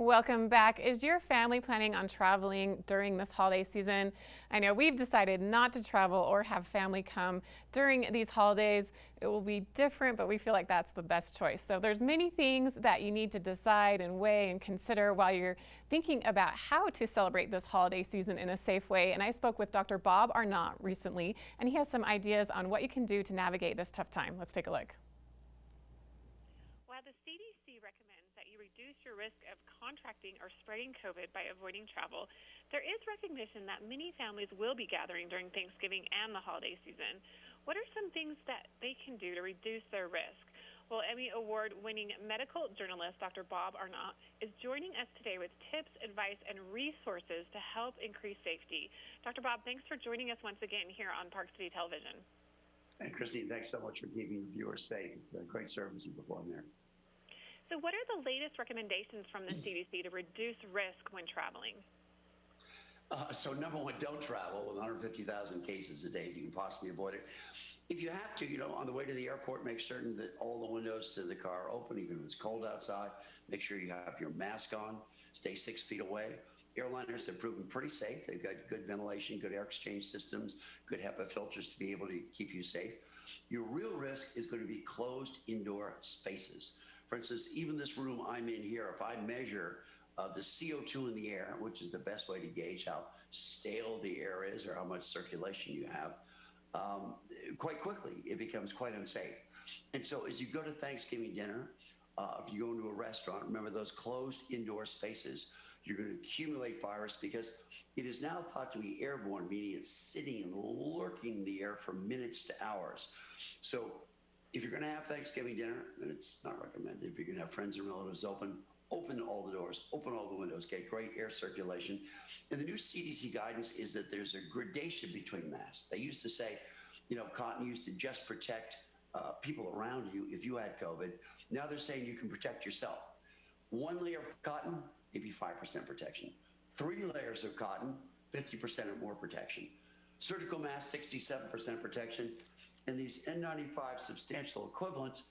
Welcome back. Is your family planning on traveling during this holiday season? I know we've decided not to travel or have family come during these holidays. It will be different, but we feel like that's the best choice. So there's many things that you need to decide and weigh and consider while you're thinking about how to celebrate this holiday season in a safe way. And I spoke with Dr. Bob Arnot recently, and he has some ideas on what you can do to navigate this tough time. Let's take a look. While the CDC recommends that you reduce your risk of contracting or spreading COVID by avoiding travel, there is recognition that many families will be gathering during Thanksgiving and the holiday season. What are some things that they can do to reduce their risk? Well, Emmy Award-winning medical journalist Dr. Bob Arnot is joining us today with tips, advice, and resources to help increase safety. Dr. Bob, thanks for joining us once again here on Park City Television. And Christine, thanks so much for keeping the viewers safe. It's a great service you perform there. So what are the latest recommendations from the CDC to reduce risk when traveling? So number one, don't travel with 150,000 cases a day if you can possibly avoid it. If you have to, on the way to the airport, make certain that all the windows to the car are open, even if it's cold outside. Make sure you have your mask on. Stay 6 feet away. Airliners have proven pretty safe. They've got good ventilation, good air exchange systems, good HEPA filters to be able to keep you safe. Your real risk is going to be closed indoor spaces. For instance, even this room I'm in here, if I measure the CO2 in the air, which is the best way to gauge how stale the air is or how much circulation you have, quite quickly it becomes quite unsafe. And so as you go to Thanksgiving dinner, if you go into a restaurant, remember those closed indoor spaces, you're going to accumulate virus because it is now thought to be airborne, meaning it's sitting and lurking in the air for minutes to hours. So if you're going to have Thanksgiving dinner, and it's not recommended, if you're going to have friends and relatives open all the doors, open all the windows, get great air circulation. And the new CDC guidance is that there's a gradation between masks. They used to say, cotton used to just protect people around you if you had COVID. Now they're saying you can protect yourself. 1 layer of cotton, maybe 5% protection. 3 layers of cotton, 50% or more protection. Surgical mask, 67% protection. And these N95 substantial equivalents,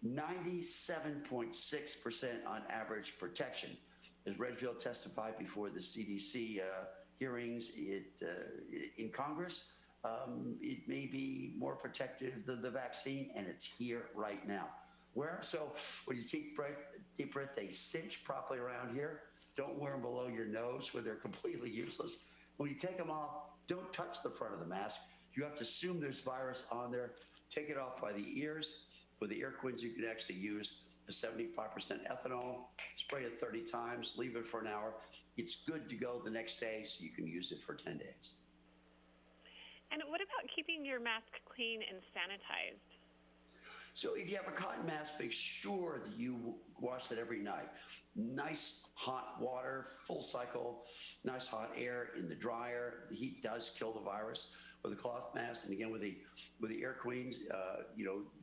97.6% on average protection. As Redfield testified before the CDC hearings in Congress, it may be more protective than the vaccine, and it's here right now. So when you take deep breath, they cinch properly around here. Don't wear them below your nose where they're completely useless. When you take them off, don't touch the front of the mask. You have to assume there's virus on there. Take it off by the ears. With the air quins, you can actually use a 75% ethanol, spray it 30 times, leave it for an hour. It's good to go the next day, so you can use it for 10 days. And what about keeping your mask clean and sanitized? So if you have a cotton mask, make sure that you wash it every night. Nice hot water, full cycle, nice hot air in the dryer. The heat does kill the virus. With a cloth mask, and again with the air queens,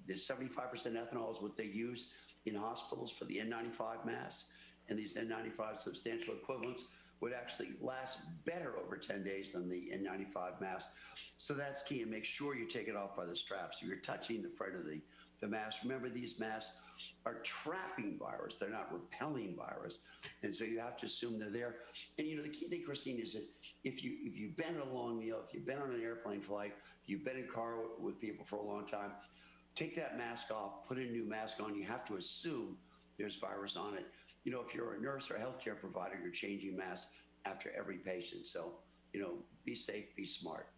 the 75% ethanol is what they use in hospitals for the N95 masks, and these N95 substantial equivalents would actually last better over 10 days than the N95 mask. So that's key, and make sure you take it off by the straps. So you're touching the front of the mask. Remember, these masks are trapping virus. They're not repelling virus. And so you have to assume they're there. And the key thing, Christine, is that if you've been on a long meal, if you've been on an airplane flight, if you've been in a car with people for a long time, take that mask off, put a new mask on. You have to assume there's virus on it. If you're a nurse or a healthcare provider, you're changing masks after every patient. So, be safe, be smart.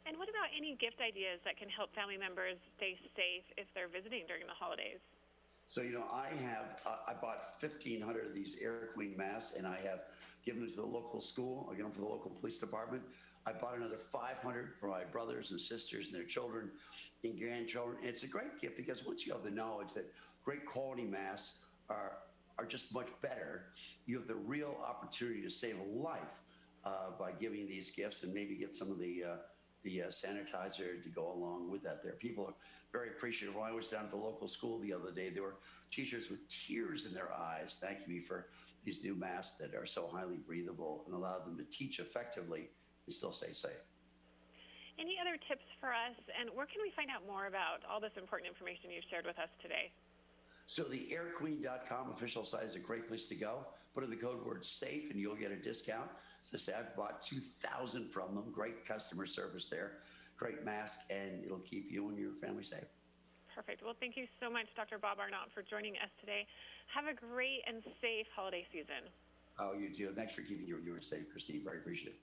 And what about any gift ideas that can help family members stay safe if they're visiting during the holidays? So, I bought 1,500 of these Air Queen masks, and I have given them to the local school. I get them for the local police department. I bought another 500 for my brothers and sisters and their children and grandchildren. And it's a great gift because once you have the knowledge that great quality masks are just much better, you have the real opportunity to save a life by giving these gifts, and maybe get some of the sanitizer to go along with that. People are very appreciative. When I was down at the local school the other day, there were teachers with tears in their eyes thanking me for these new masks that are so highly breathable and allow them to teach effectively and still stay safe. Any other tips for us, and where can we find out more about all this important information you've shared with us today? So the airqueen.com official site is a great place to go. Put in the code word SAFE and you'll get a discount. So say I've bought 2,000 from them. Great customer service there. Great mask, and it'll keep you and your family safe. Perfect. Well, thank you so much, Dr. Bob Arnot, for joining us today. Have a great and safe holiday season. Oh, you too. Thanks for keeping your viewers safe, Christine. Very appreciative.